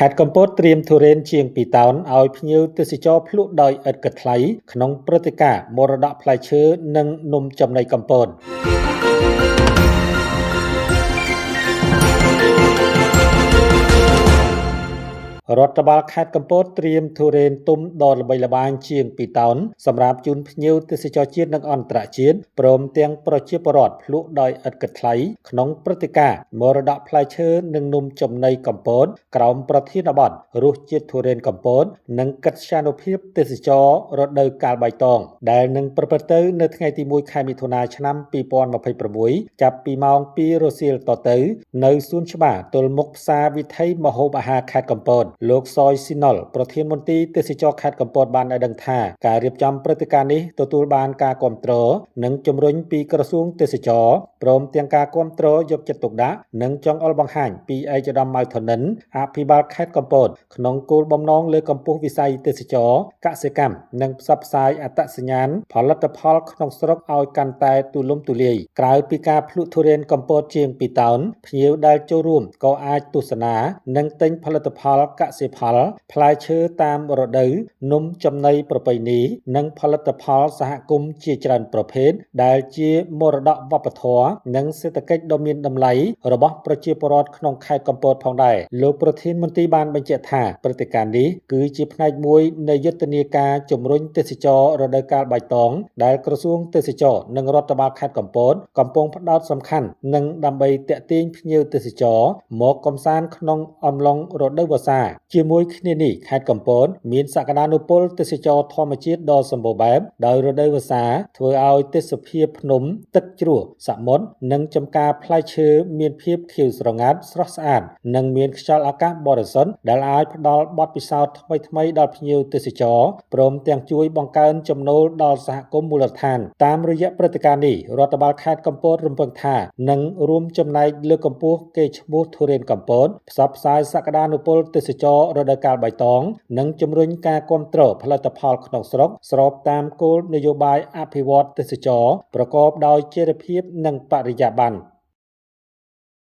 ខេត្តកំពតត្រៀមទុរេនជាង2តោនឲ្យភ្ញៀវទេសចរភ្លក់ដោយឥតគិតថ្លៃក្នុងព្រឹត្តិការណ៍មរតកផ្លែឈើនិងនំចំណីកំពតរដ្ឋបាលខេត្តកំពតត្រៀមទុរេនទុំដ៏ល្បីល្បាញជាង2តោនសម្រាប់ជូនភ្ញៀវទេសចរជាតិនិងអន្តរជាតិព្រមទាំងប្រជាពលរដ្ឋភ្លក់ដោយឥតគិតថ្លៃក្នុងព្រឹត្តិការណ៍មរតកផ្លែឈើនិងនំចំណីកំពតក្រោមប្រធានបទរសជាតិទុរេនកំពតនិងកិត្យានុភាពទេសចររដូវកាលបៃតងដែលនឹងប្រព្រឹត្តទៅនៅថ្ងៃទី1ខែមិថុនាឆ្នាំ2026ចាប់ពីម៉ោង2រសៀលតទៅនៅសួនច្បារទល់មុខផ្សារវិថីម្ហូបអាហារខេត្តកំពតលោកសយស៊ីណុលប្រធានមន្ត្រីទេសចរខេត្តកំពតបានឲ្យដឹងថាការរៀបចំព្រឹត្តិការណ៍នេះទទួលបានការគាំទ្រនិងជំរុញពីក្រសួងទេសចរព្រមទាំងការគាំទ្រយកចិត្តទុកដាក់និងចង់អល់បង្ហាញពីឯកឧត្តមម៉ៅថននិនអភិបាលខេត្តកំពតក្នុងគោលបំណងលើកកម្ពស់វិស័យទេសចរកសិកម្មនិងផ្សព្វផ្សាយអត្តសញ្ញាណផលិតផលក្នុងស្រុកឲ្យកាន់តែទូលំទូលាយក្រៅពីការភ្លក់ទុរេនកំពតជាង2តោនភ្ញៀវដែលចូលរួមក៏អាចទស្សនានិងទិញផលិតផលកសិផលផ្លែឈើតាមរដូវនំចំណីប្រពៃណីនិងផលិតផលសហគមន៍ជាច្រើនប្រភេទដែលជាមរតកវប្បធម៌និងសេដ្ឋកិច្ចដ៏មានតម្លៃរបស់ប្រជាពលរដ្ឋក្នុងខេត្តកំពតផងដែរលោកប្រធានមន្ត្រីបានបញ្ជាក់ថាព្រឹត្តិការណ៍នេះគឺជាផ្នែកមួយនៃយុទ្ធនាការជំរុញទេសចររដូវកាលបៃតងដែលក្រសួងទេសចរនិងរដ្ឋបាលខេត្តកំពតកំពុងផ្ដោតសំខាន់និងដើម្បីទាក់ទាញភ្ញៀវទេសចរមកកម្សាន្តក្នុងអំឡុងរដូវវស្សាជាមួយគ្នានេះខេត្តកំពតមានសក្តានុពលទេសចរធម្មជាតិដ៏សម្បូរបែបដោយរដូវវស្សាធ្វើឲ្យទេសភាពភ្នំទឹកជ្រោះសមុទ្រនិងចំការផ្លែឈើមានភាពខៀវស្រងាត់ស្រស់ស្អាតនិងមានខ្យល់អាកាសបរិសុទ្ធដែលអាចផ្ដល់បទពិសោធន៍ថ្មីៗដល់ភ្ញៀវទេសចរព្រមទាំងជួយបង្កើនចំណូលដល់សហគមន៍មូលដ្ឋានតាមរយៈព្រឹត្តិការណ៍នេះរដ្ឋបាលខេត្តកំពតរំពឹងថានឹងរួមចំណែកលើកកម្ពស់កេរ្តិ៍ឈ្មោះទុរេនកំពតផ្សព្វផ្សាយសក្តានុពលទេសចររដូវកាលបៃតងនិងជំរុញការគាំទ្រផលិតផលក្នុងស្រុកស្របតាមគោលនយោបាយអភិវឌ្ឍទេសចរប្រកបដោយចីរភាពនិងបរិយាបន្ន